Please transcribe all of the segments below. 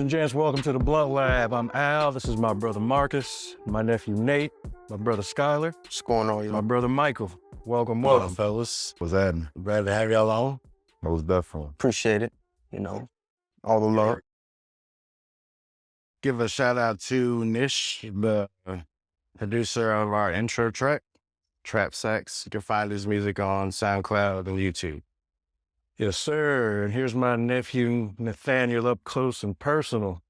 and gents, welcome to the Blunt Lab. I'm Al, this is my brother Marcus, my nephew Nate, my brother Skyler. What's going on, my brother Michael. Welcome, Welcome, fellas. What's happening? Glad to have y'all on. Most definitely. Appreciate it, all the love. Give a shout out to NISH, the producer of our intro track, Trap Sax. You can find his music on SoundCloud and YouTube. Yes, sir. And here's my nephew Nathaniel up close and personal.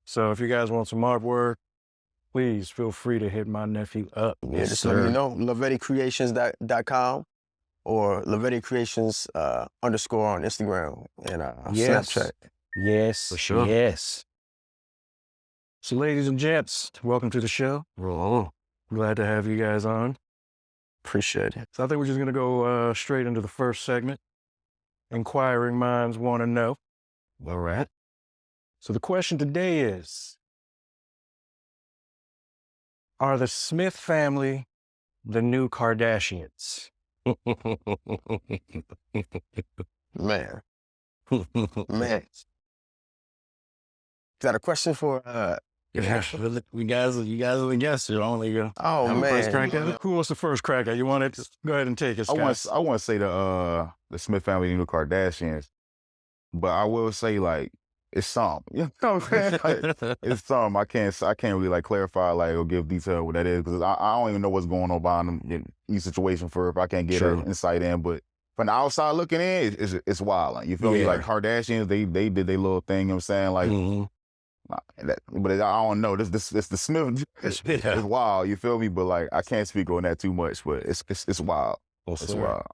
So if you guys want some artwork, please feel free to hit my nephew up. Yeah, just let me know. LavettiCreations.com or LavettiCreations _ on Instagram and Snapchat. Yes, For sure. Yes. So ladies and gents, welcome to the show. Glad to have you guys on. Appreciate it. So I think we're just going to go straight into the first segment. Inquiring minds want to know. All right. So the question today is, are the Smith family the new Kardashians? Man. Got a question for you guys are the guests. You're only oh have a man. first crack at it? Who wants the first crack at it? You want it? Go ahead and take it, I Scott. want to say the Smith family, the Kardashians, but I will say like it's some. You know what I'm saying? Like, it's some. I can't really like clarify like or give detail what that is because I don't even know what's going on behind them in each situation for if I can't get an insight in. But from the outside looking in, it's wild. You feel me? Like Kardashians, they did their little thing. You know what I'm saying? Like. But I don't know. This the Smith. It's wild. You feel me? But like I can't speak on that too much. But it's wild. It's wild.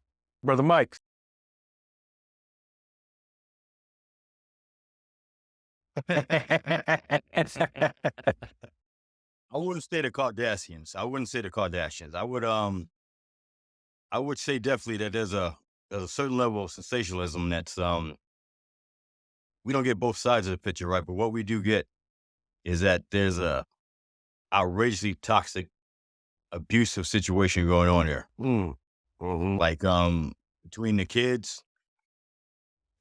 Brother Mike. I wouldn't say the Kardashians. I would say definitely that there's a certain level of sensationalism that's we don't get both sides of the picture, right? But what we do get is that there's a outrageously toxic, abusive situation going on here. Like between the kids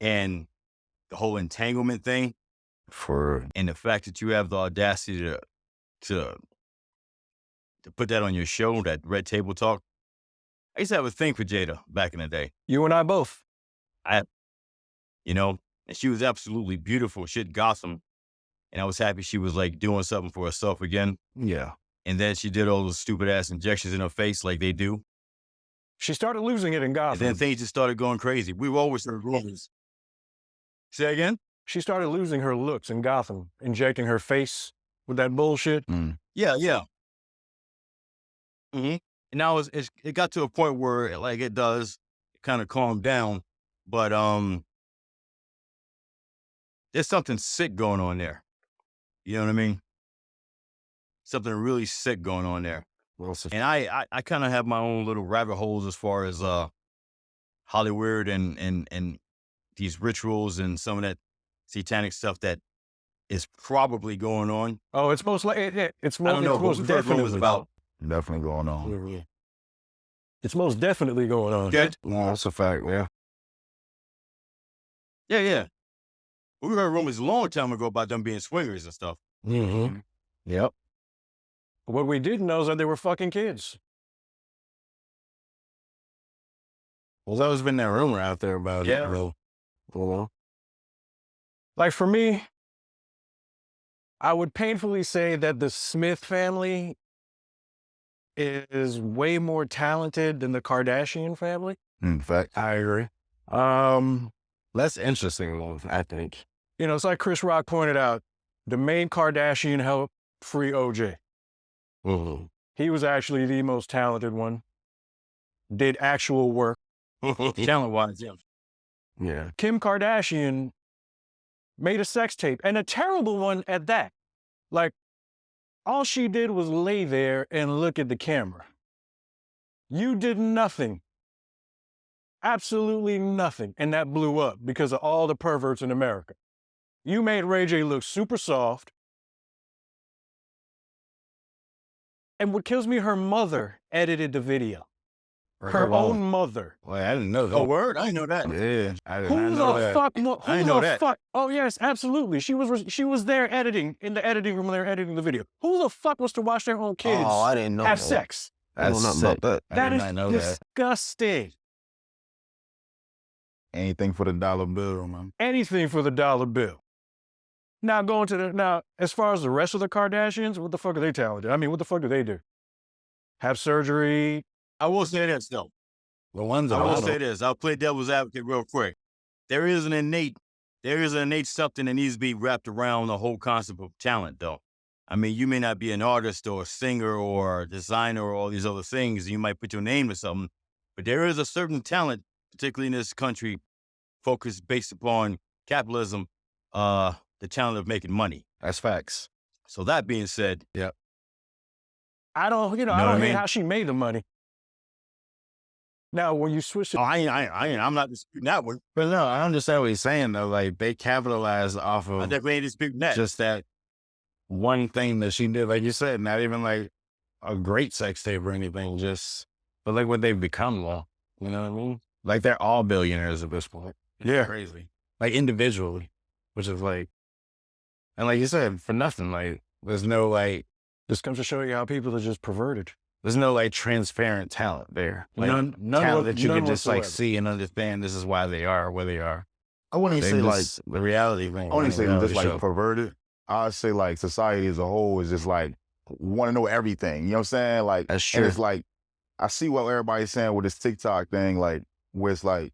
and the whole entanglement thing, and the fact that you have the audacity to put that on your show, that Red Table Talk. I used to have a thing for Jada back in the day. You and I both. And she was absolutely beautiful, shit gossam. And I was happy she was like doing something for herself again. Yeah. And then she did all those stupid ass injections in her face like they do. She started losing it in Gotham. And then things just started going crazy. We've always heard rumors. Say again? She started losing her looks in Gotham, injecting her face with that bullshit. Yeah. And now it got to a point where like it kind of calmed down. But there's something sick going on there. You know what I mean? Something really sick going on there. And I kind of have my own little rabbit holes as far as Hollywood and these rituals and some of that satanic stuff that is probably going on. Oh, it's most definitely about. Definitely going on. It's most definitely going on. Good. No, that's a fact, yeah. Yeah. We heard rumors a long time ago about them being swingers and stuff. Yep. What we didn't know is that they were fucking kids. Well, there's always been that rumor out there about it, though. Like for me, I would painfully say that the Smith family is way more talented than the Kardashian family. In fact, I agree. That's interesting, though, I think. It's like Chris Rock pointed out, the main Kardashian helped free OJ. He was actually the most talented one. Did actual work. Talent-wise, yeah. Yeah. Kim Kardashian made a sex tape, and a terrible one at that. Like, all she did was lay there and look at the camera. You did nothing. Absolutely nothing. And that blew up because of all the perverts in America. You made Ray J look super soft. And what kills me, her mother edited the video. Her own mother. Well, I didn't know that. Oh, word? I didn't know that. Yeah, I did not Who know the that. fuck? I didn't know that. Fuck? Oh yes, absolutely. She was there editing in the editing room when they were editing the video. Who the fuck wants to watch their own kids Oh, I didn't know. have that. sex? I don't know nothing about that. I That did is not know that. disgusting. Anything for the dollar bill, man. Anything for the dollar bill. Now as far as the rest of the Kardashians, what the fuck are they talented? I mean, what the fuck do they do? Have surgery? I will say this, though. The ones I I will will say this. I'll play devil's advocate real quick. There is an innate something that needs to be wrapped around the whole concept of talent, though. I mean, you may not be an artist or a singer or a designer or all these other things. You might put your name to something, but there is a certain talent, particularly in this country, focused based upon capitalism, the talent of making money. That's facts. So that being said, I don't what hate I mean? how she made the money. Now, when you switch it, I'm not disputing that one. But no, I understand what he's saying though. Like they capitalized off I of definitely ain't disputing that. just that one thing that she did. Like you said, not even like a great sex tape or anything. But like what they've become though. You know what I mean? Like they're all billionaires at this point. It's crazy. Like individually, which is like, and like you said, for nothing. Like there's no like, this comes to show you how people are just perverted. there's no like transparent talent there. Like, None talent that you none can just like whatsoever. see and understand. This is why they are where they are. I wouldn't They say like just, the reality thing. I wouldn't say reality just like show. perverted. I'd say like society as a whole is just like want to know everything. You know what I'm saying? Like That's and true. it's like I see what everybody's saying with this TikTok thing, like where it's like,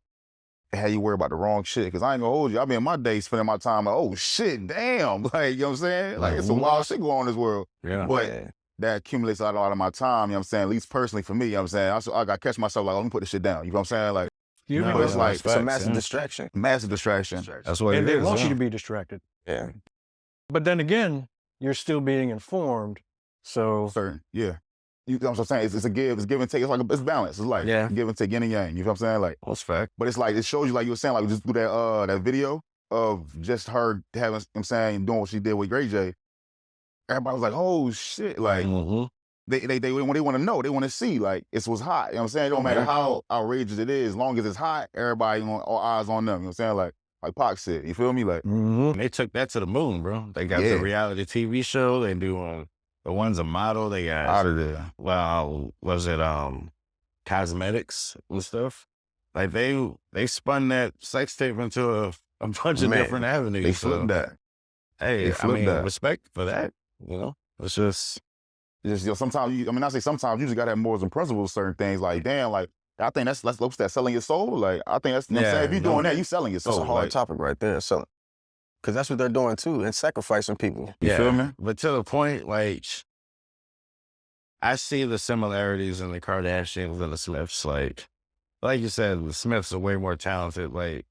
hey, you worry about the wrong shit. Cause I ain't gonna hold you. I be in my day spending my time like, oh shit, damn. Like, you know what I'm saying? Like it's some wild shit going on in this world. Yeah. But Yeah. that accumulates a lot of my time, you know what I'm saying? At least personally for me, you know what I'm saying? I gotta catch myself like, let me put this shit down. You know what I'm saying? Like You No, but know, it's like It's a facts, massive yeah. distraction. massive distraction. That's what and it they is. want you yeah. to be distracted. Yeah. But then again, you're still being informed. So Certain, yeah. You know what I'm saying? It's a give and take. It's like it's balance. It's like Yeah. give and take, yin and yang. You know what I'm saying? Like, That's fact. but it's like it shows you, like you were saying, like just do that video of just her having, you know what I'm saying, doing what she did with Ray J. Everybody was like, oh shit, like Mm-hmm. they want to know, they want to see, like it was hot. You know what I'm saying? It don't matter how outrageous it is, as long as it's hot, everybody all eyes on them. You know what I'm saying? Like Pac said, you feel me? Like And they took that to the moon, bro. They got Yeah. the reality TV show. They do the one's a model. They got out of there. well, was it cosmetics and stuff? Like they spun that sex tape into a bunch of Man, different avenues. They so, flipped that. Hey, they I flipped mean, that. respect for that. You know, it's just Just, you know, sometimes you, I mean, I say sometimes you just gotta have morals and principles, certain things. Like, damn, like I think that's what's that, selling your soul. Like, I think that's, you know what I'm Yeah, saying? If you're no. doing that, you selling your That's soul. a hard like, topic right there. So, because that's what they're doing too, and sacrificing people. You feel me? But to the point, like I see the similarities in the Kardashians and the Smiths. Like you said, the Smiths are way more talented. Like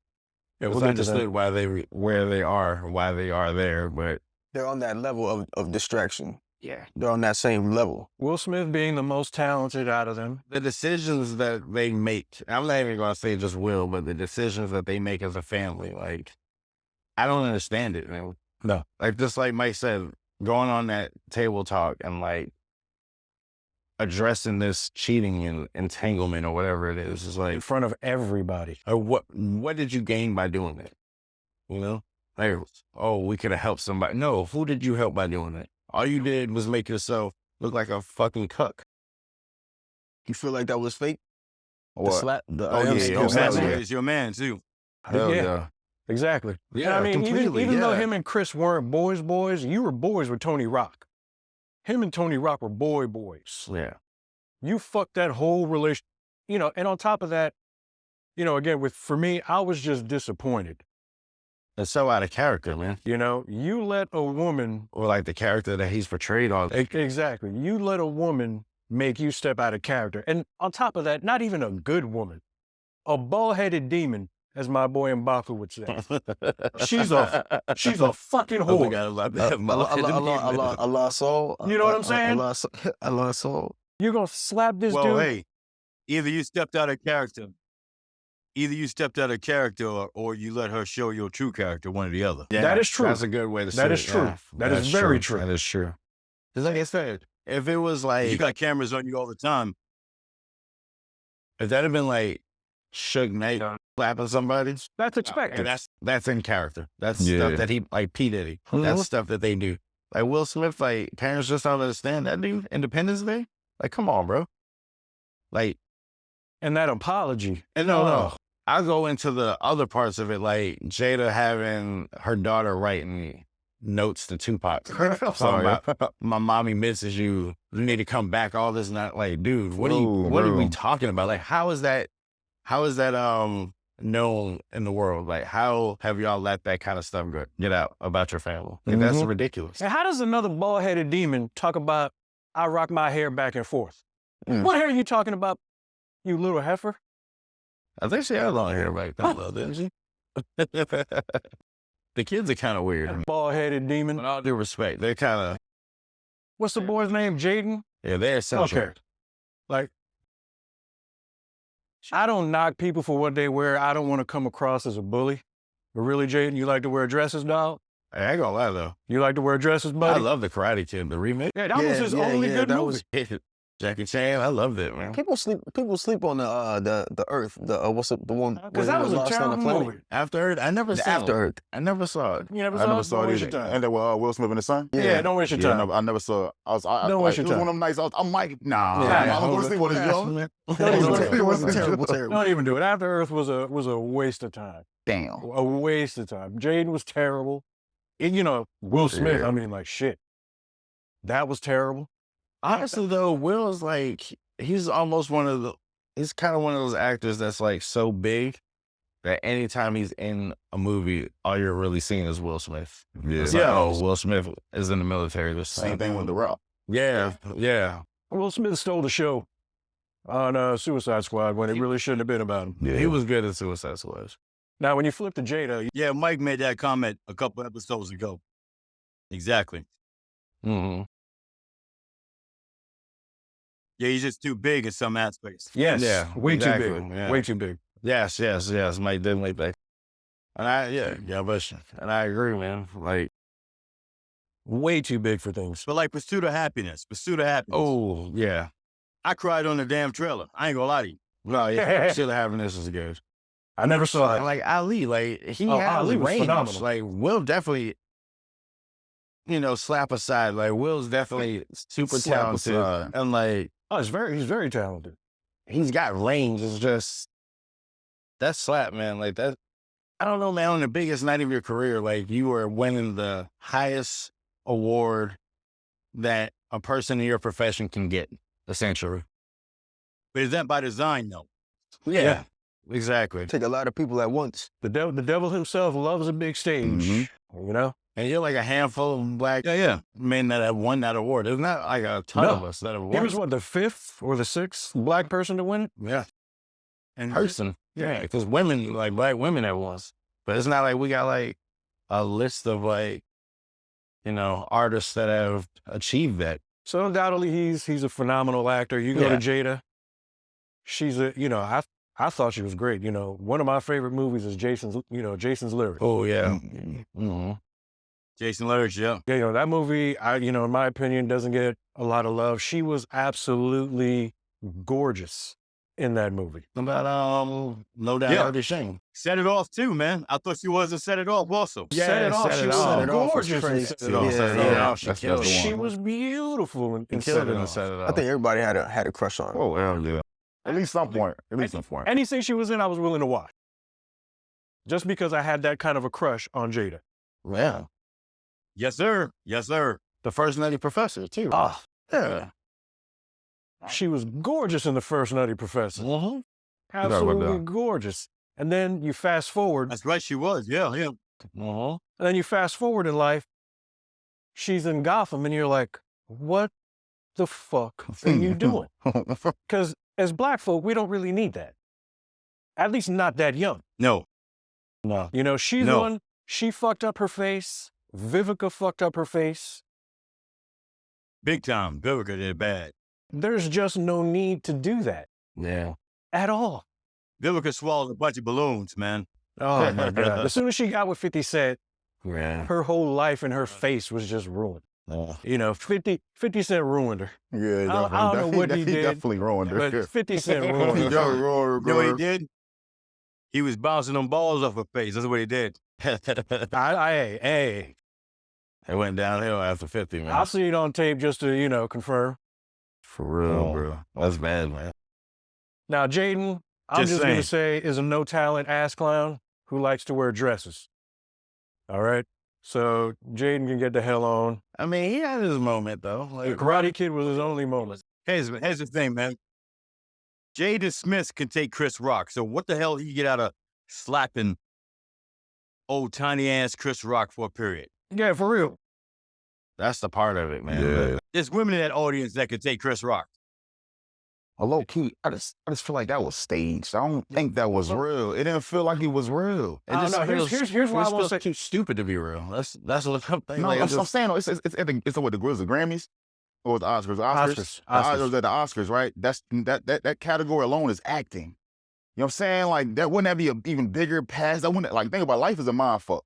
yeah, it's we'll get to that. understood why where they are, why they are there. But They're on that level of distraction. yeah, They're on that same level. Will Smith being the most talented out of them. the decisions that they make, I'm not even going to say just Will, but the decisions that they make as a family, like, I don't understand it, man. No. Like, just like Mike said, going on that table talk and, like, addressing this cheating and entanglement or whatever it is In like, front of everybody. what did you gain by doing that? You know? Like, oh, we could have helped somebody. No, who did you help by doing that? All you did was make yourself look like a fucking cuck. You feel like that was fake? The What? slap? The, Oh, yeah, Your hell man yeah. is your man, too. Hell Yeah. yeah. Exactly. Yeah, I mean, completely, even though yeah. him and Chris weren't boys, you were boys with Tony Rock. Him and Tony Rock were boys. Yeah. You fucked that whole relation, and on top of that, again, for me, I was just disappointed. It's so out of character, man. You let a woman, Or like the character that he's portrayed on. exactly, you let a woman make you step out of character. And on top of that, not even a good woman, a ball-headed demon, as my boy Mbaku would say. She's a fucking whore. Allah soul. You know what I'm saying? Allah soul. You're going to slap this Well, dude? hey, either you stepped out of character, or you let her show your true character, one or the other. Yeah, That is true. That's a good way to say That it. is true. Yeah. That is very true. That is true. Just like I said, if it was like, You got cameras on you all the time. If that had been like Suge Knight slapping somebody, That's expected. that's in character. That's Yeah. stuff that he, like P. Diddy. That's stuff that they do. Like Will Smith, like parents just don't understand that dude. Independence Day? Like, come on, bro. Like, And that apology. and no. I'll go into the other parts of it, like Jada having her daughter writing notes to Tupac. Talking about, my mommy misses you. You need to come back. All this, not like, dude, what are we talking about? Like, how is that known in the world? Like, how have y'all let that kind of stuff get out about your family? Like, that's ridiculous. And how does another bald-headed demon talk about, I rock my hair back and forth? What hair are you talking about, you little heifer? I think she had long hair back then, though, didn't she? The kids are kind of weird. Bald-headed demon. With all due respect, they're kind of, What's the boy's name? Jaden? yeah, they're essential. Okay. Like, I don't knock people for what they wear. I don't want to come across as a bully. But really, Jaden, you like to wear dresses, dog? I ain't gonna lie, though. You like to wear dresses, buddy? I love the Karate Kid, the remake. Yeah, that was his only good that movie. was- Jackie Chan, I loved it, man. People sleep on the Earth. What's it, the one? Because where that he was a lost on terrible the planet? movie. After Earth, I never The saw After it. Earth. I never saw it. You never I never saw Don't it waste either. your time. And then Will Smith and the son? Yeah, don't waste your Yeah, time. I never saw it. Don't waste your it was time. one of them nights. I'm like, nah, Yeah, I'm going to sleep on this joint. It was terrible. Don't even do it. After Earth was a waste of time. Damn. A waste of time. Jaden was terrible. And, you know, Will Smith, Yeah. I mean, like, shit. That was terrible. Honestly, though, Will's like, he's kind of one of those actors that's like so big that anytime he's in a movie, all you're really seeing is Will Smith. Yeah. It's like, oh, Will Smith is in the military. This Same thing with The Rock. Yeah, yeah. Will Smith stole the show on Suicide Squad when it really shouldn't have been about him. Yeah. He was good at Suicide Squad. Now, when you flip to Jada, Yeah, Mike made that comment a couple episodes ago. Exactly. Mm-hmm. Yeah, he's just too big in some aspects. yes, Yeah, way exactly, too big. yeah. Way too big. Yes, Mike did like that. And I agree, man. Like, Way too big for things. But like Pursuit of Happiness. oh, yeah. I cried on the damn trailer. I ain't gonna lie to you. No, yeah. Still having this is good. I never saw And it. like Ali, like he Oh, has Ali was range. phenomenal. Like Will definitely, slap aside. Like Will's definitely super Slap talented, aside. and like Oh, he's very talented. he's got range. It's just that slap, man. Like that. I don't know, man. On the biggest night of your career, like you were winning the highest award that a person in your profession can get, essentially. But is that by design though? Yeah. Exactly. Take a lot of people at once. The devil himself loves a big stage. Mhm. You know? And you're like a handful of black Yeah. men that have won that award. There's not like a ton No. of us that have He won. was, what, the 5th or the 6th black person to win it? Yeah. And Person. Yeah. Because women, like black women have won. But it's not like we got like a list of like, artists that have achieved that. So undoubtedly he's a phenomenal actor. You go Yeah. to Jada. She's I thought she was great. One of my favorite movies is Jason's Lyric. Oh, yeah. Mm-hmm. Jason Lyrics, yeah. Yeah, that movie, in my opinion, doesn't get a lot of love. She was absolutely gorgeous in that movie. About No Doubt Yeah. Dirty Shame. Set it off too, man. I thought she wasn't set it off also. Yeah, Set It Off. Set She It was Off. Set It Off was gorgeous in crazy. Set It Off. Yeah, Set It yeah. Off. She That's killed the it. one. She was beautiful in Killed Set it It and Off. Set It Off. I think everybody had a crush on her. Oh, well, yeah. At least some point. At least some point. Anything she was in, I was willing to watch. Just because I had that kind of a crush on Jada. Yeah. Yes, sir. Yes, sir. The first Nutty Professor, too. Ah, Yeah. she was gorgeous in the first Nutty Professor. Mm-hmm. about Absolutely that. gorgeous. And then you fast forward, That's right, she was. Yeah, yeah. Mm-hmm. and then you fast forward in life, she's in Gotham, and you're like, what the fuck are you doing? Because as black folk, we don't really need that. At least not that young. No. No. She's No. one, she fucked up her face. Vivica fucked up her face. Big time. Vivica did bad. There's just no need to do that Yeah. at all. Vivica swallowed a bunch of balloons, man. Oh my God. As soon as she got with 50 Cent, Yeah. her whole life and her face was just ruined. You know, 50 Cent ruined her. Yeah, I don't know what he did, definitely ruined her. but 50 Cent ruined her. You know what he did? He was bouncing them balls off her face. That's what he did. Hey, It went downhill after 50, man. I'll see it on tape just to, you know, confirm. For real, bro. That's bad, man. Now, Jaden, I'm just going to say, is a no-talent ass clown who likes to wear dresses. All right? So Jaden can get the hell on. I mean, he had his moment, though. The Like, Karate Kid was his only moment. Here's the thing, man. Jaden Smith can take Chris Rock. So what the hell he get out of slapping old tiny-ass Chris Rock for a period? Yeah, for real. that's the part of it, man. Yeah. But There's women in that audience that could take Chris Rock. A low key, I just feel like that was staged. I don't think that was real. It didn't feel like it was real. I don't know. Here's why I won't say. too stupid to be real. That's what I'm thinking. No, Like, I'm saying it's at the what, the Grizz, the Grammys or the Oscars. Oscars. The Oscars at the Oscars, right? That category alone is acting. You know what I'm saying? Like that wouldn't that be an even bigger pass? That wouldn't like think about life as a mindfuck.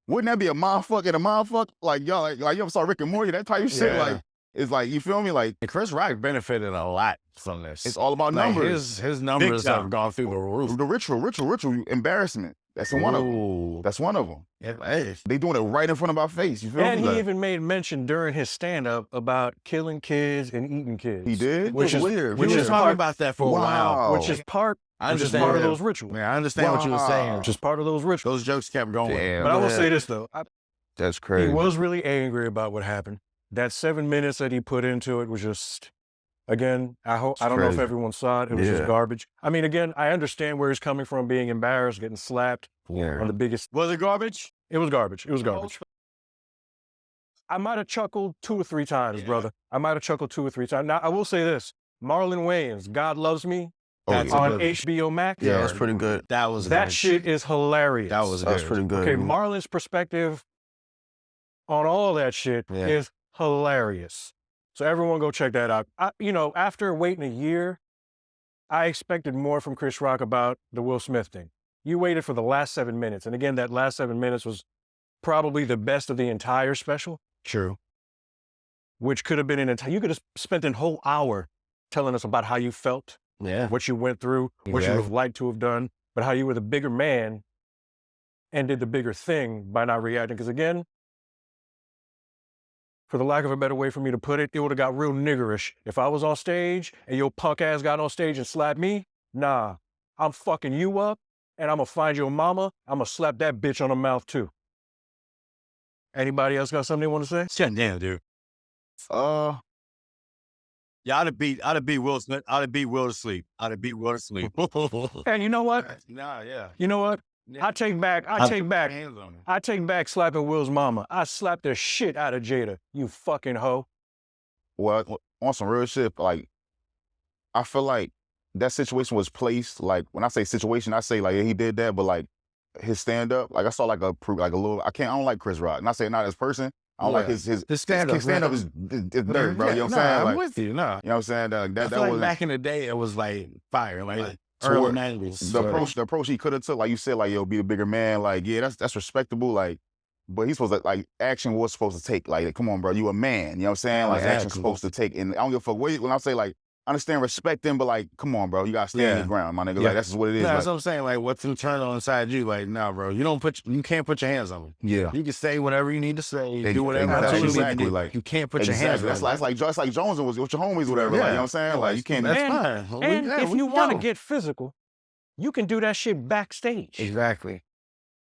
Wouldn't that be a mindfuck and a mindfuck? Like y'all like you ever saw Rick and Morty, that type of shit? Yeah. Like it's like you feel me? Like Chris Rock benefited a lot from this. it's all about Like, numbers. his numbers time. have gone through the roof. The ritual embarrassment. That's one of them. Ooh. That's one of them. Yeah, hey. They doing it right in front of our face. You feel And me? he Like, even made mention during his stand-up about killing kids and eating kids. he did? Which is weird. which We is was talking part, about that for a while. which is part I which is understand. part of those rituals. Man, I understand what you were saying. Which is part of those rituals. Those jokes kept going. Damn. But I will Yeah. say this though. That's He crazy. was really angry about what happened. That 7 minutes that he put into it was just, again, I don't know if crazy. everyone saw it. It was Yeah. just garbage. I mean, again, I understand where he's coming from, being embarrassed, getting slapped Yeah. on the biggest. Was it garbage? It was garbage. It was garbage. I might have chuckled 2 or 3 times, brother. I might have chuckled 2 or 3 times. Now, I will say this. Marlon Wayans, God Loves Me, Oh, That's yeah. on good. HBO Max. Yeah, that's pretty good. That was That good. shit is hilarious. That was That's good. pretty good. Okay, Marlon's perspective on all that shit Yeah. is hilarious. So everyone go check that out. After waiting a year, I expected more from Chris Rock about the Will Smith thing. You waited for the last 7 minutes. And again, that last 7 minutes was probably the best of the entire special, True. which could have been you could have spent a whole hour telling us about how you felt, Yeah. what you went through, what you would have Exactly. liked to have done, but how you were the bigger man and did the bigger thing by not reacting. Because again, for the lack of a better way for me to put it, it would have got real niggerish. If I was on stage and your punk ass got on stage and slapped me, nah, I'm fucking you up and I'm gonna find your mama, I'm gonna slap that bitch on the mouth too. Anybody else got something they want to say? Shut down, dude. Yeah, I'd have beat Will Smith. I'd have beat Will to sleep. I'd have beat Will to sleep. And you know what? Nah, yeah. You know what? I take back Hands on him. I take back slapping Will's mama. I slapped the shit out of Jada, you fucking hoe. Well, on some real shit, like, I feel like that situation was placed, like, when I say situation, I say, like, yeah, he did that, but, like, his stand-up, like, I saw, like, a little, I don't like Chris Rock. Not saying not as person, I don't like his stand-up. his stand-up is dirt, bro, you know what I'm saying? I'm Like, with you. Nah. you know what I'm saying? I That feel like was back in the day, it was like fire, like toward- early 90s. the approach he could have took, like you said, like, yo, be the bigger man, like, yeah, that's respectable, like, but he's supposed to, like, action was supposed to take, like, come on, bro, you a man, you know what I'm saying? Like, action's Exactly. supposed to take, and I don't give a fuck when I say, like, I understand respecting, but, like, come on, bro, you gotta stand your ground, my nigga, Yeah. like, that's just what it is. Nah, like, that's what I'm saying. Like, what's internal inside you? Like, nah, bro, you can't put your hands on me. yeah. You can say whatever you need to say, Ex- do whatever exactly, you need to exactly, do. like, You can't put your hands on Exactly. me. That's like Jones was with your homies, whatever. Like, you know what I'm saying? Like, you can't. That's And- fine. And if you want to go. get physical, you can do that shit backstage. Exactly.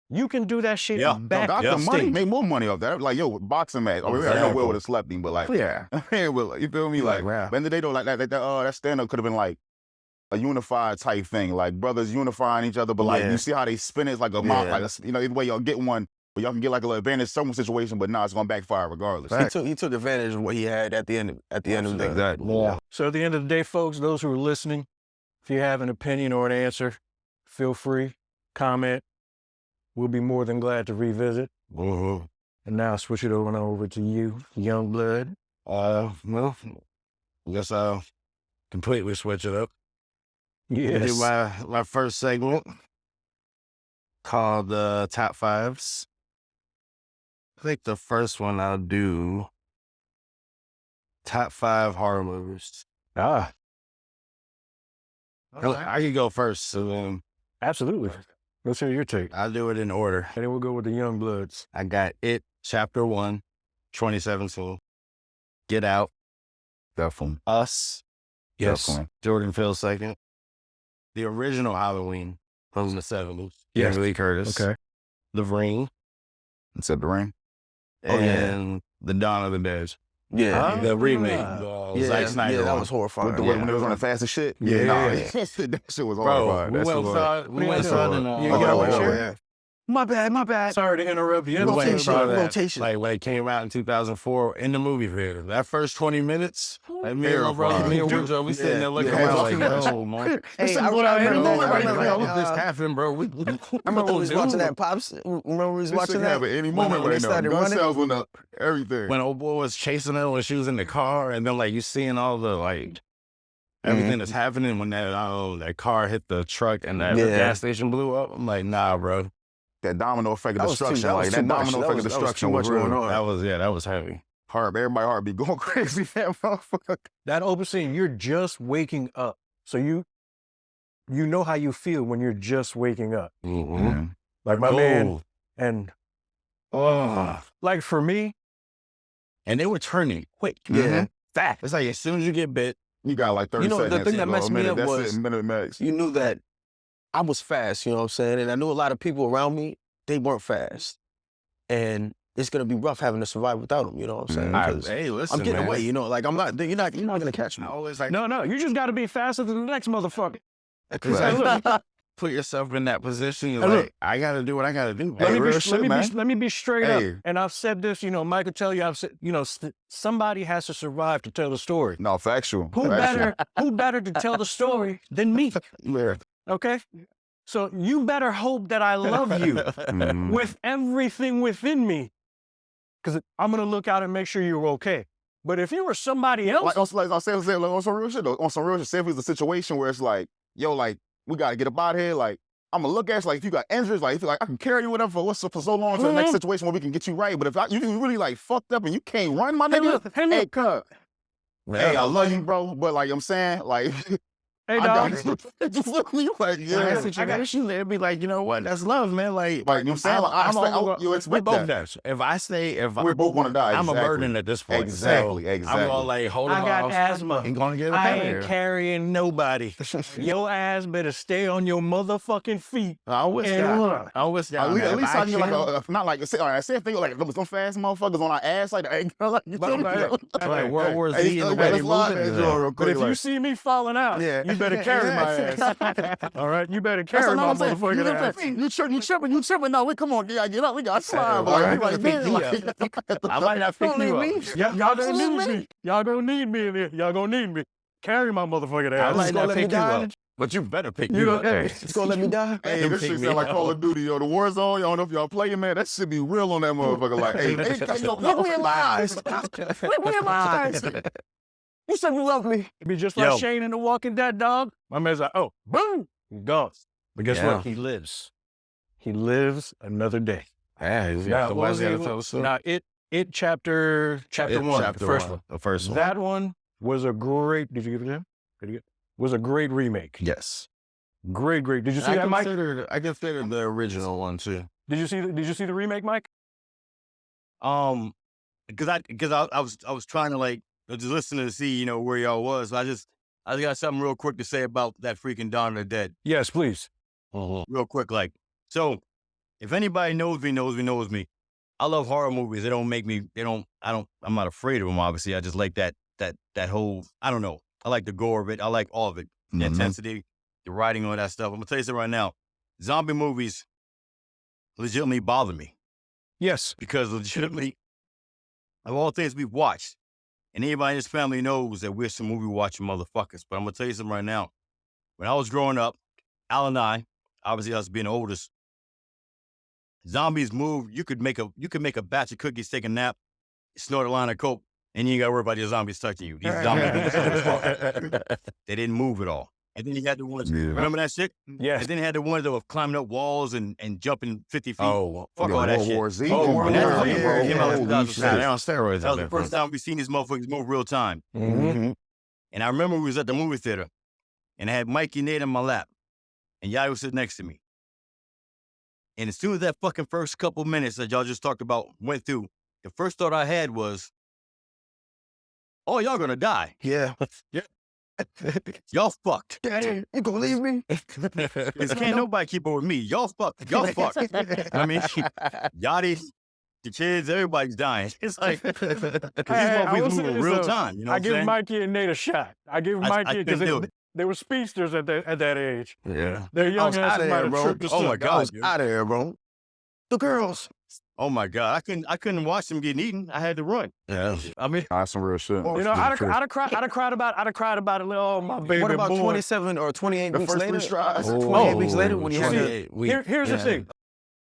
You can do that shit Yeah. Got the money, backstage. make more money off that. Like, yo, boxing match. Oh, I know Exactly. Will would have slept him, but like, Yeah. Will, you feel me? Like, Like, wow. at the end of the day, though, like that stand-up could have been like a unified type thing, like brothers unifying each other. But like, Yeah. you see how they spin it, it's like a mock, Yeah. like either way y'all get one, but y'all can get like a little advantage some situation. But nah, it's gonna backfire regardless. He took advantage of what he had at the end of the Exactly. Yeah. So at the end of the day, folks, those who are listening, if you have an opinion or an answer, feel free, comment. We'll be more than glad to revisit. Mm-hmm. And now switch it over to you, young blood. Well, I guess I'll completely switch it up. Yes. Do my first segment called Top Fives. I think the first one I'll do Top 5 horror movies. Ah, I can go first, so then absolutely. Let's hear your take. I'll do it in order. And then we'll go with the young bloods. I got It, Chapter 1, 2017. Get Out, Definitely. Us, Definitely. Jordan Peele second. The original Halloween from the 70s. Yes. Jamie Lee Curtis. Okay. The Ring. Except the Ring. Oh, yeah. And The Dawn of the Dead. Yeah. The remake. Yeah, Zack Snyder. yeah, that one. was horrifying. With the when it was on the fast as shit. Yeah. Nah, that shit was Bro, horrifying. we That went shit was- outside. We went doing? outside and You Oh, get yeah, over yeah, here? yeah. My bad. Sorry to interrupt you. We went Rotation, about that, rotation. Like when it came out in 2004 in the movie theater. That first 20 minutes, like me and my brother, Terrifying. me and Woodrow, we sitting there looking Yeah. around like, oh, man. Hey, I remember I this happened, bro. We remember we was watching that Pops. Remember we was This watching shit that? happen any When moment they right now. started Gun running? sales went up. Everything. when old boy was chasing her when she was in the car, and then like you seeing all the like everything that's happening when that car hit the truck and that Yeah. gas station blew up. I'm like, nah, bro. that domino effect That of was too- destruction. that was Like too that much. domino That effect was- of that was destruction too was much real. going on. That was heavy. Everybody heart be going crazy. That motherfucker. That open scene, you're just waking up. So you know how you feel when you're just waking up. Mm-hmm. Like my man, and like for me, And they were turning quick. Yeah. fast. It's like as soon as you get bit, You got like 30 You know, the seconds. thing that or messed a me minute. up That's was- it, minute max. You knew that I was fast, you know what I'm saying? And I knew a lot of people around me, they weren't fast. And it's gonna be rough having to survive without them, you know what I'm saying? Because hey, listen, I'm getting man. away, you know, like you're not gonna catch me. I always like No, you just got to be faster than the next motherfucker. It's Hey, like, look, put yourself in that position. You're Hey, like, look. I got to do what I got to do. let, Hey, me real be, shit, man. let me be straight Hey. up. And I've said this, you know, Mike will tell you, I've said, you know, somebody has to survive to tell the story. No, factual. Who better to tell the story than me? Yeah. Okay? So you better hope that I love you Mhm. with everything within me. Because I'm going to look out and make sure you're okay. But if you were somebody else, Like on some real shit though. On some real shit, say if it's a situation where it's like, yo, like we gotta get up out of here. Like I'm gonna look at you like if you got injuries, like if you like I can carry you whatever for so long to the next situation where we can get you right. But if you really like fucked up and you can't run, my hey, nigga, look, hey, hey, look. cuz, hey, I love you, bro. But like I'm saying, like Hey, I dog. got you feel me? Like yeah, I got you. It'd be like, you know what? That's love, man. Like, you know what I'm saying? Like, I expect, you we expect both that. does. If I say, We're both gonna die. I'm a exactly. burden at this point. Exactly, So exactly. I'm gonna like hold I him got off. asthma. Ain't gonna get up I out of ain't here. carrying nobody. Your ass better stay on your motherfucking feet. I wish And y'all. run. I wish y'all. At least I knew like can't- not like say if they like some fast motherfuckers on our ass like that. You feel me? like World War Z Hey, and the let's way they slide moving. that joint real But quick, if you like- see me falling out, Yeah. you better carry my ass. All right? You better That's carry what my I'm saying. motherfucking ass. You tripping. No, we come on, get up. We got to slide. all But like, right, we like, pick man, me like, I might not pick Don't you leave up. me. Y'all gonna need me. Y'all gonna need me in there. Y'all gonna need me. Carry my motherfucking I ass. might gonna not let me pick you die? up, but you better pick You you know, up. hey, It's gonna let me die. Hey, this Pick shit me sound like up. Call of Duty, yo. The war zone, yo. I don't know if y'all playing, man. That shit be real on that motherfucker. Like, hey, look me in my eyes. Look me in my eyes. You said you love me. It'd be just like Yo. Shane in The Walking Dead, dog. My man's like, oh, boom, gone. But guess Yeah. what? He lives. He lives another day. Yeah, he's Now, got what was somebody it? to tell the story. Now, it chapter one, Chapter the first one, one. the first one. That one was a great. Did you give it to him? Did you get? Was a great remake. Yes. Great. Did you see that, Mike? I considered the original one too. Did you see the remake, Mike? Because I was trying to like just listen to see, you know, where y'all was. So I just got something real quick to say about that freaking Dawn of the Dead. Yes, please. Real quick, like, so if anybody knows me. I love horror movies. I'm not afraid of them, obviously. I just like that whole, I don't know. I like the gore of it. I like all of it. The intensity, the writing, all that stuff. I'm gonna tell you something right now. Zombie movies legitimately bother me Yes. because legitimately, of all things we've watched, and anybody in this family knows that we're some movie watching motherfuckers. But I'm gonna tell you something right now. When I was growing up, Al and I, obviously us being the oldest, zombies move. You could make a batch of cookies, take a nap, snort a line of coke, and you ain't got to worry about your zombies touching you. These zombies, they didn't move at all. And then he had the ones. Yeah. Remember that shit? Yes. And then he had the ones that were climbing up walls and jumping 50 feet. Oh, Fuck Yo, all that World shit. War Z. Oh, Oh, my World War God, Z, bro. came out in Holy 2006. Nah, shit. they're on steroids. That was the out first there. time we seen these motherfuckers move real time. Mhm. And I remember we was at the movie theater, and I had Mikey Nate in my lap, and Yaya was sitting next to me. And as soon as that fucking first couple minutes that y'all just talked about went through, the first thought I had was, oh, y'all gonna die. Yeah. Y'all fucked. Daddy, you gonna leave me? Because can't nobody keep up with me. Y'all fucked. Y'all fucked. I mean, Yachty, the kids, everybody's dying. It's like, because these I will motherfuckers say moving this, real though. time. You know I what I'm give saying? Mikey and Nate a shot. I give I Mikey because couldn't do it. they were speedsters at that age. Yeah. They're I young was out asses of might there, have bro. tripped us Oh up. my I God, was dude. out of there, bro. The girls. Oh my God. I couldn't watch them getting eaten. I had to run. Yeah. I mean, That's some real shit. You know, I'd have cried about it. Oh, my baby What about boy. 27 or 28 The weeks first later? 3 strides. 28 weeks later when you had to... 28 weeks. Here's the Yeah. thing.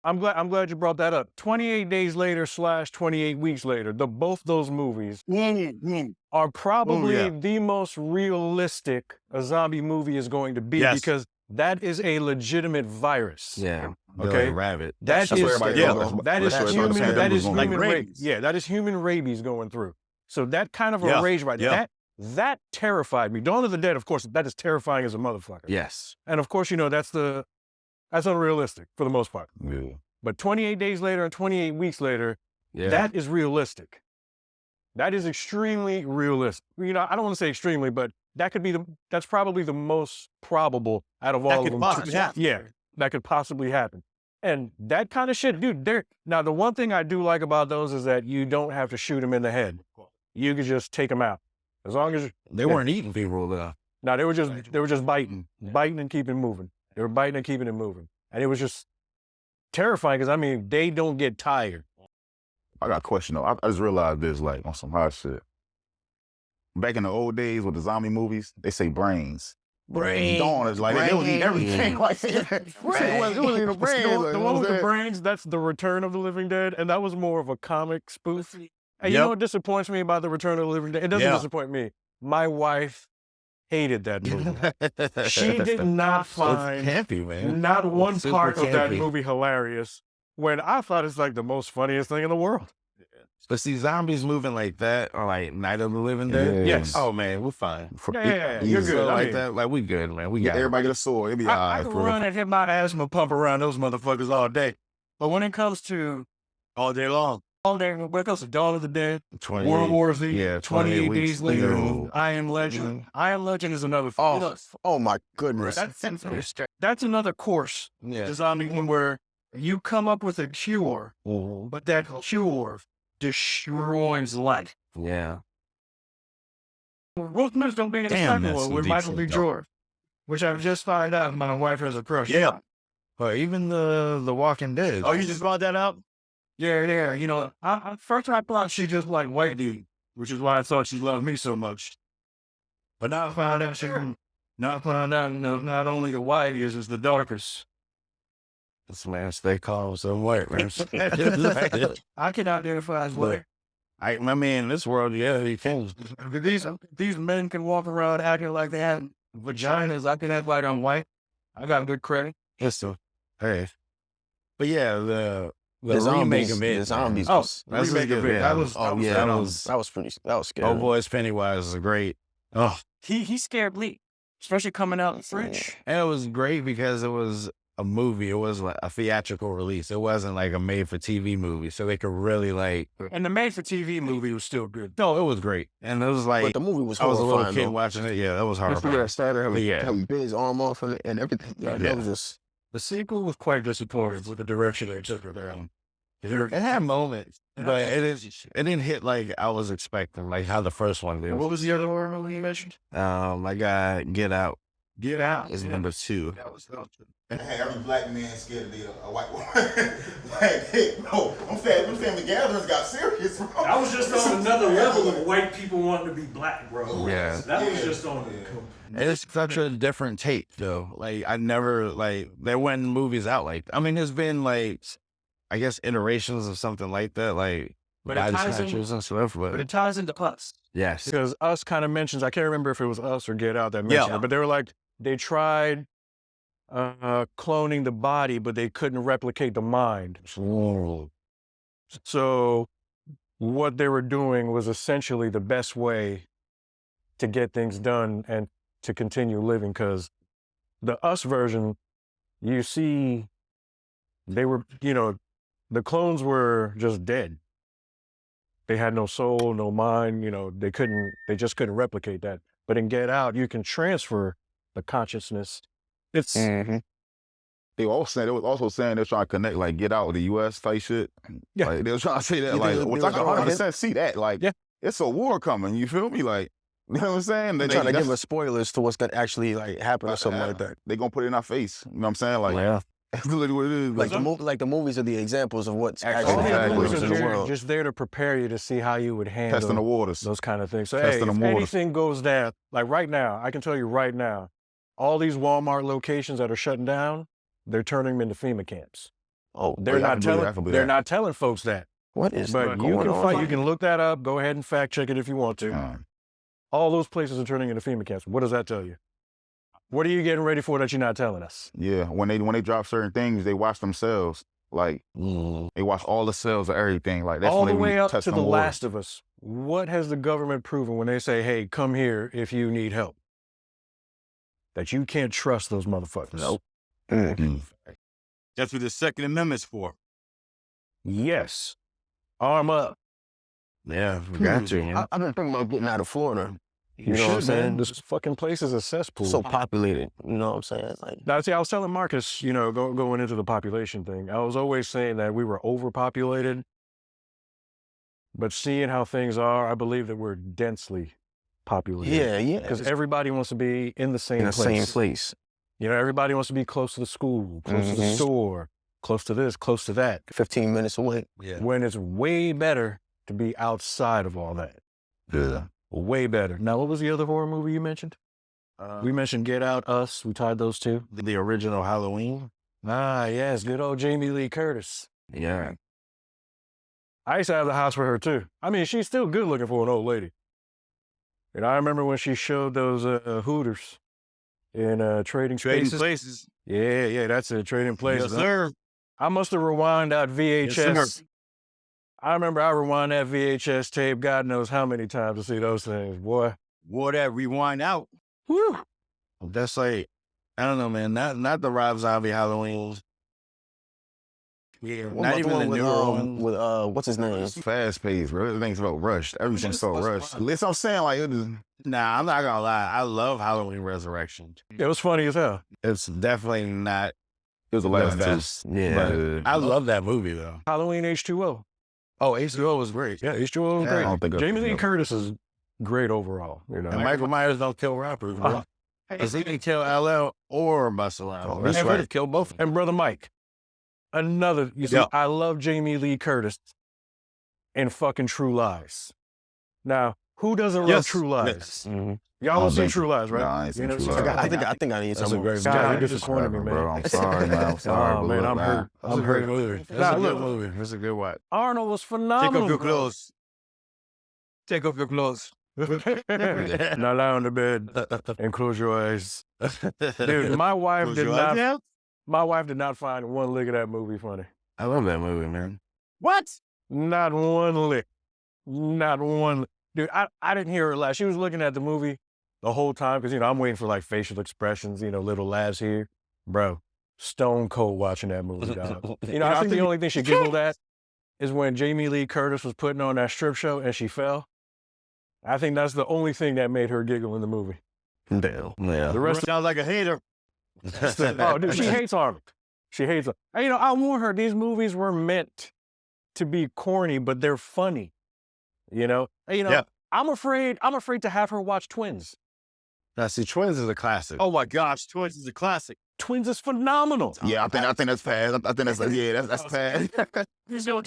I'm glad you brought that up. 28 days later / 28 weeks later, both those movies are probably yeah. the most realistic a zombie movie is going to be Yes. because that is a legitimate virus. Yeah. Okay. Rabbit. That's where everybody yeah, goes. that is That's where human. everybody That is goes. human Like rabies. rabies. Yeah, that is human rabies going through. So that kind of a Yeah, rage right yeah. that terrified me. Dawn of the Dead, of course, that is terrifying as a motherfucker. Yes. And of course, you know that's unrealistic for the most part. Yeah. But 28 days later and 28 weeks later, Yeah. that is realistic. That is extremely realistic. You know, I don't want to say extremely, but that's probably the most probable out of all That of could them. possibly happen. Yeah, that could possibly happen. And that kind of shit, dude, now the one thing I do like about those is that you don't have to shoot them in the head. You can just take them out. As long as They weren't eating people though. no, they were just biting and keeping moving. They were biting and keeping it moving. And it was just terrifying because I mean, they don't get tired. I got a question though. I just realized this, like on some hot shit. Back in the old days with the zombie movies, they say brains. Brains. Dawn is like they was eating everything. Like it wasn't even brains. The one with the brains, that's the Return of the Living Dead, and that was more of a comic spoof. And you Yep. know what disappoints me about the Return of the Living Dead? It doesn't Yeah. disappoint me. My wife hated that movie. She did not find campy, man. not one Super part of that campy. movie hilarious when I thought it's like the most funniest thing in the world. But see, zombies moving like that, or like Night of the Living Dead. Yeah. Yes. Oh man, we're fine. Yeah, you're Easy. good. So I like mean, that, like we good, man. We Yeah, got everybody get a sword. It'll be I alright. can for real. run and hit my asthma pump around those motherfuckers all day. But when it comes to all day long. all day, when it comes to Dawn of the Dead, 28. World War Z, Yeah, 28 weeks days later, later. I Am Legend. I Am Legend is another. Oh my goodness. That's another course. Yeah. The zombie one where you come up with a cure, Mhm. but that cure destroys life. Yeah. Will Smith don't be in the Damn, second that's one some with deep Michael B. shit, though. Jordan, which I've just found out my wife has a crush. Yeah. Or even the Walking Dead. Oh, you just found that out? Yeah. You know, first I thought she just liked white dude, which is why I thought she loved me so much. But now I found out not only the white is the darkest. This man, they call him some white man. I can identify as white. I mean, in this world, yeah, you can. These men can walk around acting like they have vaginas. I can act like I'm white. I got good credit. Listen, hey, but yeah, the The remake zombies. of it. The zombies. Oh, was- That's remake of good, it. yeah. That was that was scary. Oh boys, Pennywise is great. Oh, he scared me, especially coming out in French. and it was great because it was a movie. It was like a theatrical release. It wasn't like a made-for-TV movie, so they could really like. And the made-for-TV movie was still good. No, it was great, and it was But like the movie was I was a little horrifying, kid though. watching it. Yeah, that was You see horrible. that starter Yeah. having bit his arm off and everything. Yeah, that was just... The sequel was quite disappointing with the direction they took it down. It had moments, but it didn't hit like I was expecting, like how the first one did. What was the other horror movie you mentioned? I got Get Out Get Out. is number 2. Hey, every black man scared to date a white woman. Like, hey, no, them family gatherings got serious, bro. That was just on another level of white people wanting to be black, bro. Yeah. That was just on It's such a different take, though. Like I never there weren't movies out like. I mean, there's been like, I guess iterations of something like that, like But it Body ties in- Snatchers and stuff. But it ties into Us. yes, Because Us kind of mentions, I can't remember if it was Us or Get Out that mentioned Yeah. it, but they were like, they tried cloning the body, but they couldn't replicate the mind. So what they were doing was essentially the best way to get things done and to continue living, because the us version, you see, they were, the clones were just dead. They had no soul, no mind, they just couldn't replicate that. But in Get Out, you can transfer the consciousness. It's They was also saying they're trying to connect, like, Get Out with the U.S. type shit. Yeah. Like, they were trying to say that, You like, think which I can it was 100% see that. Like, Yeah. it's a war coming, you feel me? Like, you know what I'm saying? They're trying to give us spoilers to what's gonna actually like happen or something like that. They gonna put it in our face. You know what I'm saying? Like, Yeah. that's literally what it is. Like the movies are the examples of what's all actually these happening movies in are the world. just there to prepare you to see how you would handle Testing the waters. those kind of things. So, Testing hey, the if waters. anything goes down, like right now, I can tell you right now, all these Walmart locations that are shutting down, they're turning them into FEMA camps. Oh, They're I can believe they're that. not telling folks that. what is But going you can on? you can look that up. Go ahead and fact check it if you want to. All those places are turning into FEMA camps. What does that tell you? What are you getting ready for that you're not telling us? Yeah, when they drop certain things, they watch themselves. Like, they watch all the cells of everything. Like, that's All when the they way be up to testing The waters. Last of Us. What has the government proven when they say, hey, come here if you need help? That you can't trust those motherfuckers. Nope. That's what the Second Amendment's for. Yes. Arm up. Yeah, we got to. I've been thinking about getting out of Florida. You know what I'm saying? man. This fucking place is a cesspool. So populated. You know what I'm saying? Like, Now, see, I was telling Marcus, going into the population thing, I was always saying that we were overpopulated. But seeing how things are, I believe that we're densely populated. yeah. Because everybody wants to be in the same in the place. same place. Everybody wants to be close to the school, close to the store, close to this, close to that. 15 minutes away. Yeah. When it's way better to be outside of all that. Yeah. Way better. Now, what was the other horror movie you mentioned? We mentioned Get Out, Us. We tied those two. The original Halloween. Ah, yes, good old Jamie Lee Curtis. Yeah. I used to have the house for her too. I mean, she's still good looking for an old lady. And I remember when she showed those Hooters in Trading Trading Spaces. places. Yeah, that's it, Trading Places. Yes, sir. I must have rewound that VHS. Yes, sir. I remember I rewound that VHS tape, God knows how many times to see those things, boy. Wore that rewind out. Whew. That's like, I don't know, man. Not the Rob Zombie Halloweens. Yeah, What not about even the the one newer ones. with what's his name? It's fast paced, bro. Everything's about rushed. Everything's so rushed. Listen, I'm saying, like, it is. Nah, I'm not gonna lie. I love Halloween Resurrection. It was funny as hell. It's definitely not It was the the last two. best. Yeah. But, I love that movie though. Halloween H2O. Oh, H2O was great. Yeah, H2O was Yeah, great. I don't think I've Jamie seen Lee that. Curtis is great overall. And Michael Myers don't kill rappers, bro. Because he can kill LL or Busta Rhymes. Oh, that's He right. could kill both. And Brother Mike, you see, Yeah. I love Jamie Lee Curtis in fucking True Lies. Now, who doesn't love Yes. True Lies? Mhm. Y'all don't see think- True Lies, right? Nah, I ain't seen You know, True so- Lies. I think I need That's some a great God, movie. you disappointed me, Bro, man. I'm sorry, man. I'm sorry. Oh, but man, look, I'm hurt. That's I'm a great hurt. movie. That's Nah, a good look. movie. That's a good watch. Arnold was Take phenomenal. off your clothes. Take off your clothes. Now lie on the bed and close your eyes. Dude, my wife Close did your eyes. not. Yeah. My wife did not find one lick of that movie funny. I love that movie, man. What? Not one lick. Not one. Dude, I didn't hear her laugh. She was looking at the movie the whole time because, I'm waiting for like facial expressions, little laughs here. Bro, stone cold watching that movie, dog. I think the only thing she giggled at is when Jamie Lee Curtis was putting on that strip show and she fell. I think that's the only thing that made her giggle in the movie. Damn. Yeah. The rest Sounds like a hater. oh, dude, she hates Arnold. She hates him. And, I warn her, these movies were meant to be corny, but they're funny. And, Yeah. I'm afraid to have her watch Twins. Now, see, Twins is a classic. Oh my gosh, Twins is a classic. Twins is phenomenal. Yeah, I think that's fast. I think that's that's fast.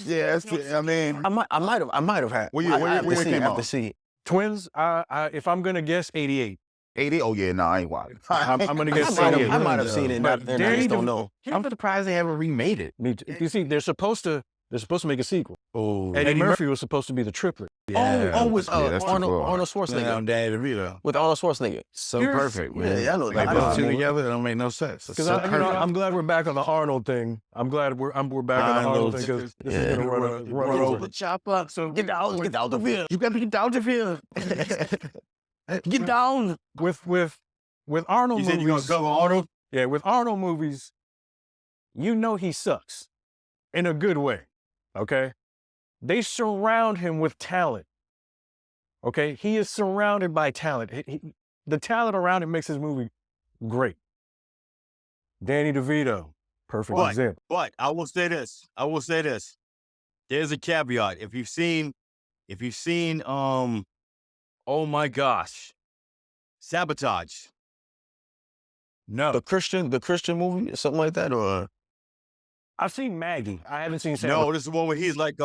Yeah, that's. I mean, I might have had. When you- I when have it to see it, came I have out? to see it. Twins, if I'm gonna guess, 88. 80. Oh yeah, I ain't watching. I'm gonna guess I 88. might have seen it, But and I Danny just don't know. I'm surprised they haven't remade it. Me too. You see, they're supposed to They're supposed to make a sequel. Oh, Eddie Murphy was supposed to be the triplet. With that's too Arnold far. Schwarzenegger. Danny DeVito. With Arnold Schwarzenegger. So You're- perfect, man. Yeah, I know Like that. those two together, that don't make no sense. It's Because so I'm glad we're back on the Arnold thing. I'm glad we're back on the Arnold thing because this is gonna run over. Chop up. So get down the field. You got to get down the field. Get down. With Arnold You said you're gonna movies. cover Arnold? Yeah, with Arnold movies, you know he sucks in a good way. Okay, they surround him with talent. Okay, he is surrounded by talent. The talent around him makes his movie great. Danny DeVito, perfect example. But I will say this. There's a caveat. If you've seen, oh my gosh, Sabotage. No, The Christian movie or something like that, or I've seen Maggie. I haven't seen Sam. No, this is the one where he's like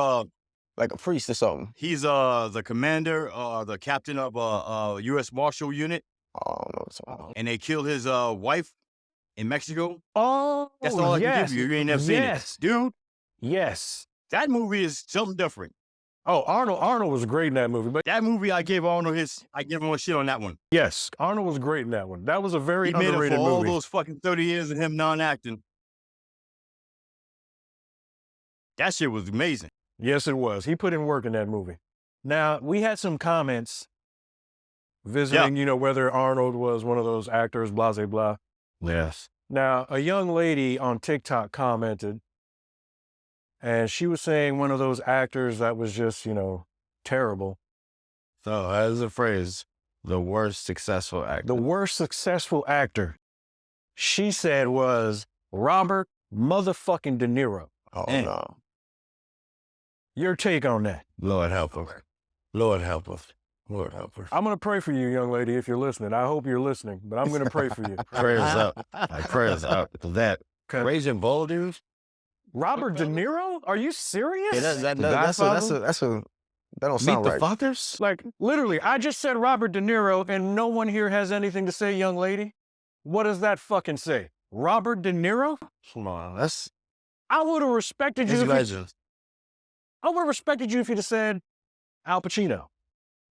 like a priest or something. he's the commander, the captain of U.S. Marshal unit, Oh no, and they killed his wife in Mexico. Oh, That's all I can yes. give you. You ain't never seen Yes. it, dude. Yes. That movie is something different. Oh, Arnold was great in that movie. But That movie, I give him a shit on that one. yes, Arnold was great in that one. That was a very He made it underrated for all movie. those fucking 30 years of him non-acting. That shit was amazing. Yes, it was. He put in work in that movie. Now, we had some comments visiting, whether Arnold was one of those actors, blah, blah, blah. Yes. Now, a young lady on TikTok commented, and she was saying one of those actors that was just, terrible. So as a phrase, the worst successful actor. The worst successful actor, she said, was Robert motherfucking De Niro. Oh no. Your take on that? Lord help us. Lord help us. Lord help us. I'm going to pray for you, young lady, if you're listening. I hope you're listening, but I'm going to pray for you. Prayers up. Like prayers up. That crazy bold dude. Robert De Niro? Are you serious? Yeah, that's a that don't Meet sound the right. fuckers. Like, literally, I just said Robert De Niro, and no one here has anything to say, young lady. What does that fucking say? Robert De Niro? Come on, that's I would have respected you. legends. I would have respected you if you'd have said Al Pacino.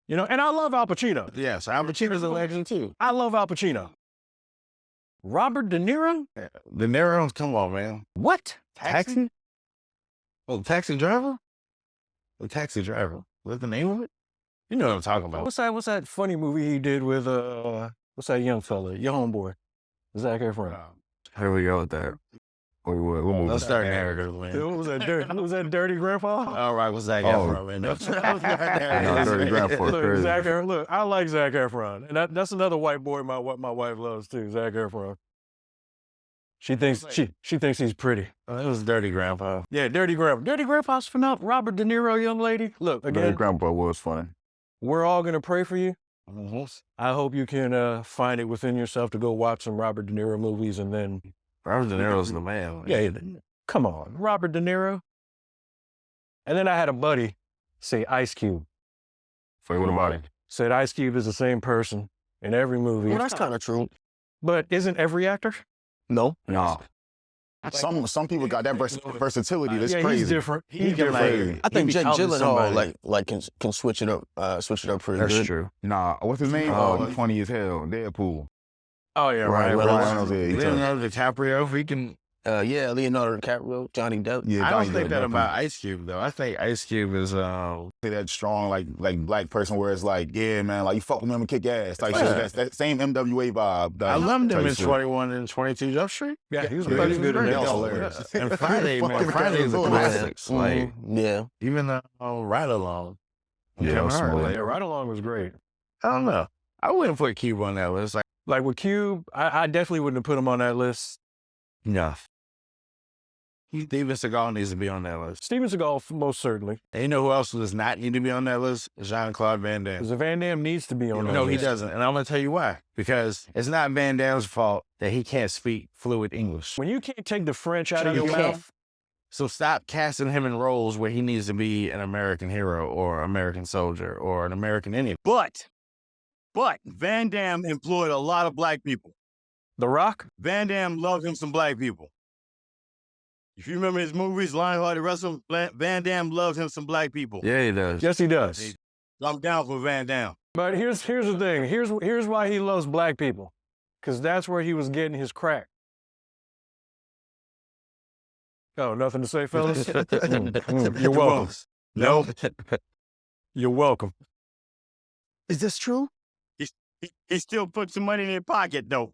And I love Al Pacino. Yes, Al Pacino's a legend too. I love Al Pacino. Robert De Niro? De Niro, come on, man. What? Taxi? Oh, Taxi Driver? The Taxi Driver. What's the name of it? You know what I'm talking about. What's that funny movie he did with, what's that young fella? Your homeboy. Zac Efron. Here we go with that. What movie? Let's start narrative, man. What was that, Dirty Grandpa? All right, what's Zac Oh. Efron, man? No, Dirty Grandpa, Look, crazy. Zac Efron, look, I like Zac Efron. And that's another white boy my wife loves too, Zac Efron. She thinks he's pretty. Oh, it was Dirty Grandpa. Yeah, Dirty Grandpa. Dirty Grandpa's phenomenal. Robert De Niro, young lady. Look, Dirty again, Grandpa was funny. we're all gonna pray for you. Mm-hmm. I hope you can find it within yourself to go watch some Robert De Niro movies and then Robert De Niro's the man. come on, Robert De Niro. And then I had a buddy say Ice Cube. Wait, what about it? Said Ice Cube is the same person in every movie. Well, that's kind of true. But isn't every actor? No. No. Some people got that versatility. That's yeah, crazy. He's different. He He's can, different. I think Jake becomes Gyllenhaal somebody. can switch it up pretty That's good. true. Nah, what's his name? Oh, He's funny as hell. Deadpool. Oh yeah, Ryan right. Reynolds. Yeah, he tough. Leonardo DiCaprio, he can. Yeah, Leonardo DiCaprio, Johnny Depp. Yeah, I don't Johnny think Depp, that about definitely. Ice Cube though. I think Ice Cube is Say that strong, like black person where it's like, yeah, man, like you fuck with him and kick ass. Like Yeah. shit. That's that same MWA vibe. I loved him type in shit. 21 and 22 Jump Street. Yeah, he was Yeah, pretty he's good in great. that. That's Also. hilarious. And Friday, man, Fucking Friday's the Kevin classics. Like Yeah. even the Ride Along. Yeah, Kevin that's Hart, smart. like, Yeah, Ride Along was great. I don't know. I wouldn't put Cube on that list. Like with Cube, I definitely wouldn't have put him on that list. No. Steven Seagal needs to be on that list. Steven Seagal, most certainly. And you know who else does not need to be on that list? Jean-Claude Van Damme. Because Van Damme needs to be on that No, he list. doesn't. And I'm going to tell you why. Because it's not Van Damme's fault that he can't speak fluid English. When you can't take the French out of You your can't. mouth, So stop casting him in roles where he needs to be an American hero or American soldier or an American anything. But Van Damme employed a lot of black people. The Rock, Van Damme loved him some black people. You If you remember his movies, Lionhearted Wrestling, Van Damme loves him some black people. Yeah, he does. Yes, he does. I'm down for Van Damme. But here's the thing. Here's why he loves black people. Because that's where he was getting his crack. Oh, nothing to say, fellas? You're welcome. No. You're welcome. Is this true? He still puts some money in his pocket, though.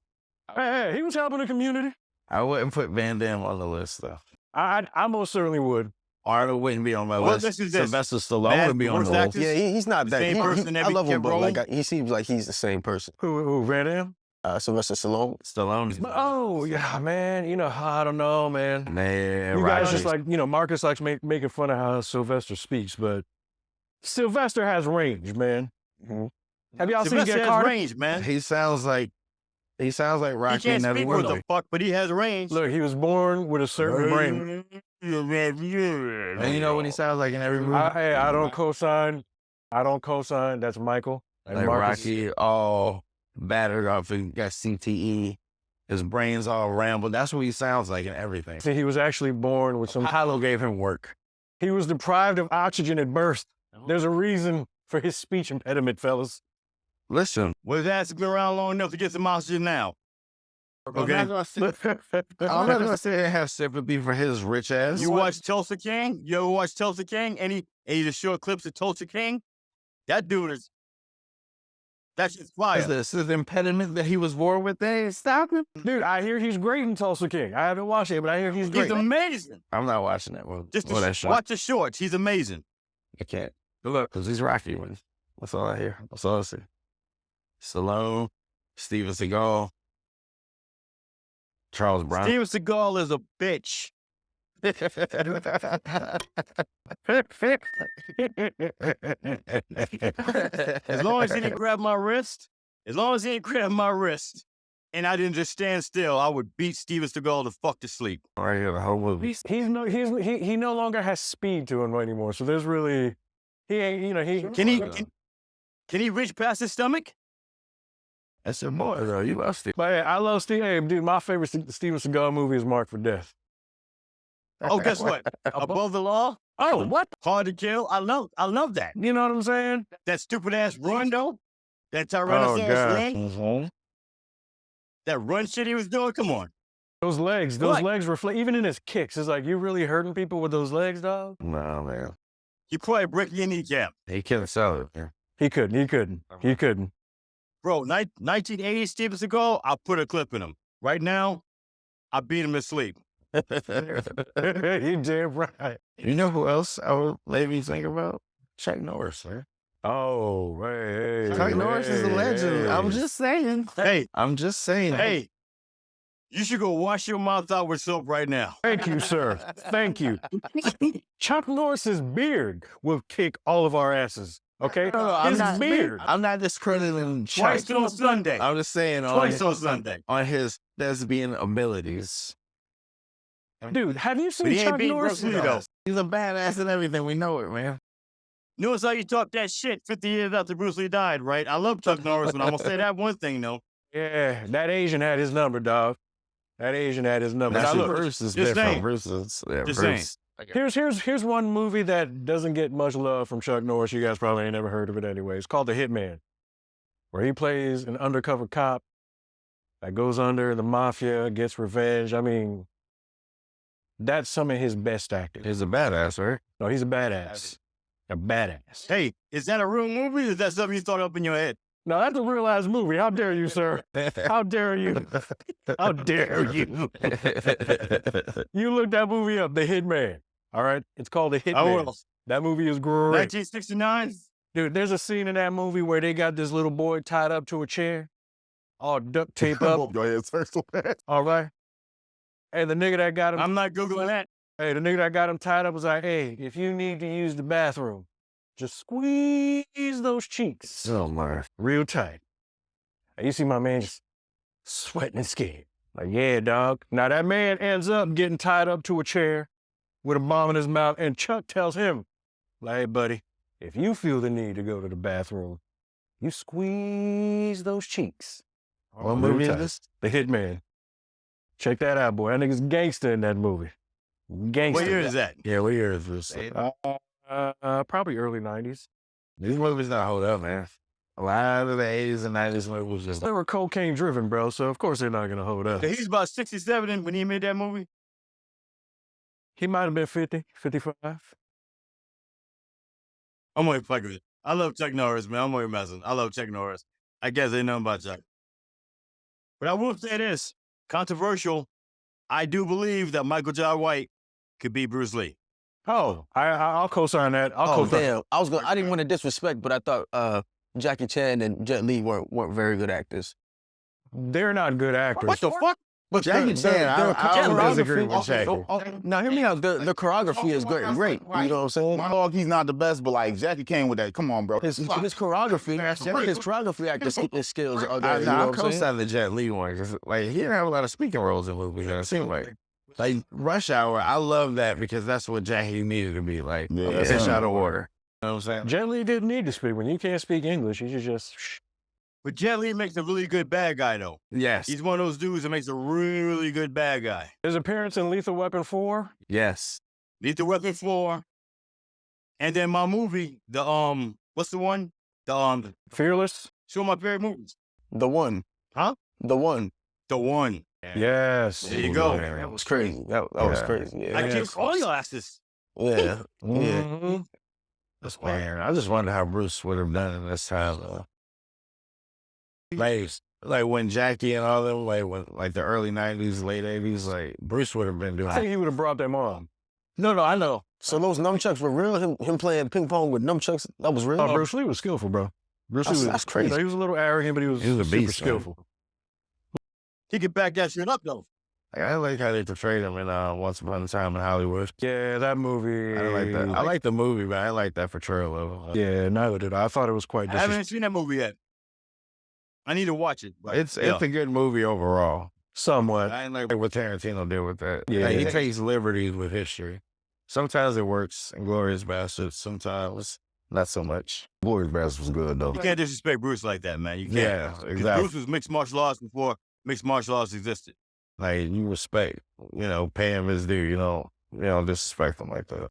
Hey, he was helping the community. I wouldn't put Van Damme on the list, though. I most certainly would. Arnold wouldn't be on my Well, list. this is this. Sylvester Stallone would be on the worst list. actors? Yeah, he's not The that. same person I every love him, kept but like rolling? he seems like he's the same person. Who, Van Damme? Sylvester Stallone. Stallone. Oh, yeah, man. You know, I don't know, man. Man, You right. guys just like, Marcus likes making fun of how Sylvester speaks, but Sylvester has range, man. Mm-hmm. Have y'all seen Sylvester Get has Carter? range, man. He sounds like He Rocky can't never speak would. what the fuck, but he has range. Look, he was born with a certain brain. And you know what he sounds like in every movie? Hey, I don't co-sign. That's Michael. And Like Marcus. Rocky, all battered up and got CTE. His brain's all rambled. That's what he sounds like in everything. See, he was actually born with some. Apollo gave him work. He was deprived of oxygen at birth. There's a reason for his speech impediment, fellas. Listen, Well, his ass has been around long enough to get some oxygen now. Okay. I'm not gonna say I have sympathy for his rich ass. You watch Tulsa King? You ever watch Tulsa King? Any of short clips of Tulsa King? That dude is. That's just fire. Is this his impediment that he was born with? They ain't stop him. Dude, I hear he's great in Tulsa King. I haven't watched it, but I hear he's great. He's amazing. I'm not watching that one. Just that shot. watch the shorts. He's amazing. I can't. Look, because he's Rocky one. That's all I hear. That's all I see. Stallone, Steven Seagal, Charles Brown. Steven Seagal is a bitch. As long as he didn't grab my wrist, and I didn't just stand still, I would beat Steven Seagal the fuck to sleep. Right here, the whole movie. He no longer has speed to him anymore. So there's really, he ain't, he. Can he reach past his stomach? That's your boy, though. You love Steve. But hey, I love Steve. Hey, dude, my favorite Steven Seagal movie is Marked for Death. Oh, guess what? Above the Law, Oh, what? Hard to Kill. I love that. You know what I'm saying? That stupid ass run though. That Oh, Tyrannosaurus run. Mm-hmm. That run shit he was doing. Come on. Those legs What? reflect, even in his kicks, it's like, you really hurting people with those legs, dog? No, man. He probably break your kneecap. He couldn't sell it. Yeah. He couldn't. Bro, 1980 Steven Seagal, I'll put a clip in him. Right now, I beat him to sleep. You damn right. You know who else I would maybe think about? Chuck Norris, man. Oh, hey. Chuck Norris is a legend. I'm just saying. Hey, I'm just saying. hey, you should go wash your mouth out with soap right now. Thank you, sir. Thank you. Chuck Norris's beard will kick all of our asses. Okay? I'm His not, beard. I'm not discrediting Chuck. Twice on Sunday. I'm just saying Twice on Sunday. on his lesbian abilities. Dude, have you But seen he ain't Chuck beat Norris? Bruce Lee, though. He's a badass and everything. We know it, man. Notice how you talk that shit 50 years after Bruce Lee died, right? I love Chuck Norris, but I'm going to say that one thing, though. Yeah, that Asian had his number, dog. That Asian had his number. That's Now, what look, Bruce is just different. saying. Bruce is Just Bruce. here's one movie that doesn't get much love from Chuck Norris. You guys probably ain't never heard of it anyway. It's called The Hitman, where he plays an undercover cop that goes under the mafia, gets revenge. I mean, that's some of his best acting. He's a badass, right? No, he's a badass. A badass. Hey, is that a real movie or is that something you thought up in your head? No, that's a real ass movie. How dare you, sir? How dare you? How dare you? You look that movie up, The Hitman. All right? It's called The Hitman. I will. That movie is great. 1969? Dude, there's a scene in that movie where they got this little boy tied up to a chair, all duct taped up, Go ahead, sir. So bad. all right? Hey, the nigga that got him, I'm not Googling that. hey, the nigga that got him tied up was like, hey, if you need to use the bathroom, just squeeze those cheeks Oh, my. real tight. And you see my man just sweating and scared. Like, yeah, dog. Now that man ends up getting tied up to a chair with a bomb in his mouth, and Chuck tells him, like, hey, buddy, if you feel the need to go to the bathroom, you squeeze those cheeks. What Real movie is tight. this? The Hitman. Check that out, boy. That nigga's gangster in that movie. Gangster. What year is that? Yeah, what year is this? Probably early 90s. These movies don't hold up, man. A lot of the 80s and 90s movies just They were cocaine driven, bro, so of course they're not going to hold up. He's about 67 when he made that movie. He might have been 50, 55. I'm only fucking with it. I love Chuck Norris, man. I'm only messing. I love Chuck Norris. I guess they know about Chuck. But I will say this, controversial. I do believe that Michael Jai White could be Bruce Lee. Oh, I'll co-sign that. Oh damn! I didn't want to disrespect, but I thought Jackie Chan and Jet Li weren't very good actors. They're not good actors. What the fuck? But Jackie Chan, I don't disagree with Jackie. Now hear me out. The choreography is great. You know what I'm saying? Monologue, he's not the best, but like Jackie came with that. Come on, bro. His choreography, acting skills are there. You know I what I'm saying? co-sign the Jet Li one because like he didn't have a lot of speaking roles in movies. It seemed like Rush Hour. I love that because that's what Jackie needed to be like. Yeah. Fish out of water. You know what I'm saying? Jet Li didn't need to speak. When you can't speak English, you should just... But Jet Li makes a really good bad guy, though. Yes. He's one of those dudes that makes a really, really good bad guy. His appearance in Lethal Weapon 4? Yes. Lethal Weapon 4. And then my movie, what's the one? Fearless? Two of my favorite movies. The One. Huh? The One. The One. Yes. There you go. That was crazy. That was crazy. Yeah. I keep all your asses. Yeah. Yeah. Mhm. That's weird. I just wonder how Bruce would have done in this time. Like when Jackie and all them, like the early 90s, late 80s, like Bruce would have been doing I think he would have brought them on. No, I know. So those nunchucks were real? Him playing ping pong with nunchucks, that was real? Oh, Bruce Lee was skillful, bro. Bruce Lee was, That's crazy. You know, he was a little arrogant, but he was a super beast, skillful. He could back that shit up, though. Like, I like how they portrayed him in Once Upon a Time in Hollywood. Yeah, that movie. I like that. I like the movie, but I like that portrayal of him. Yeah, neither did I. I thought it was quite I haven't seen that movie yet. I need to watch it. But It's a good movie overall. somewhat. I ain't like what Tarantino did with that. Yeah. Like, he takes liberties with history. Sometimes it works in Glorious Bastards. Sometimes not so much. Glorious Bastards was good though. You can't disrespect Bruce like that, man. You can't. Yeah, 'Cause exactly. Bruce was mixed martial arts before mixed martial arts existed. Like you respect, pay him his due. You don't disrespect him like that.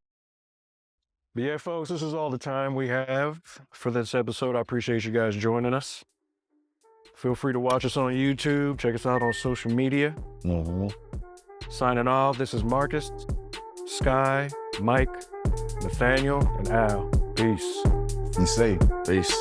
But yeah, folks, this is all the time we have for this episode. I appreciate you guys joining us. Feel free to watch us on YouTube. Check us out on social media. Signing off, this is Marcus, Sky, Mike, Nathaniel, and Al. Peace. Be safe. Peace.